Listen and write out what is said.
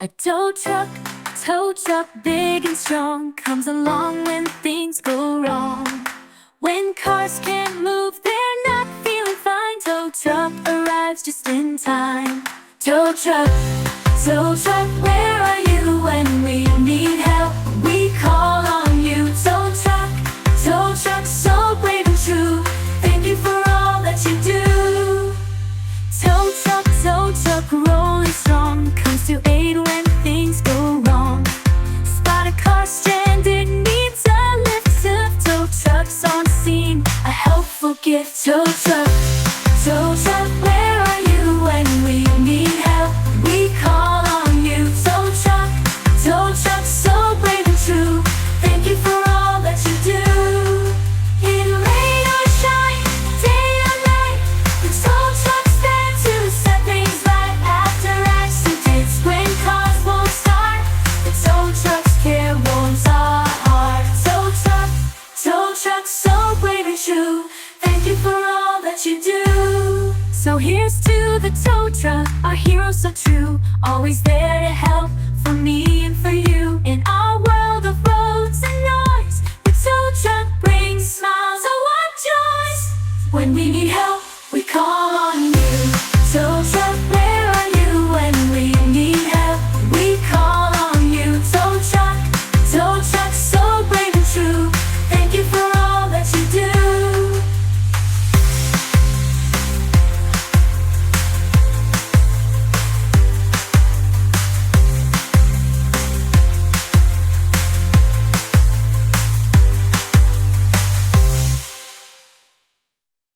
A tow truck, big and strong, comes along when things go wrong. When cars can't move, they're not feeling fine. Tow truck arrives just in time. Tow truck, where are you when we need help? We call on you. Tow truck, so brave and true. Thank you for all that you do. Tow truck, rolling strong, comes to aid when things go wrong. Spot a car stranded, needs a lift. Tow truck's on scene, a helpful gift. Tow truck, where are you when we need help? We call on you. Tow truck, so brave and true. Thank you for all that you do. In rain or shine, day or night, the tow truck's there to set things right. After accidents, when cars won't start, the tow truck's care warms our hearts. Tow truck, so brave and true. Thank you for all that you do. So here's to the tow truck, our hero so true, always there to help for me and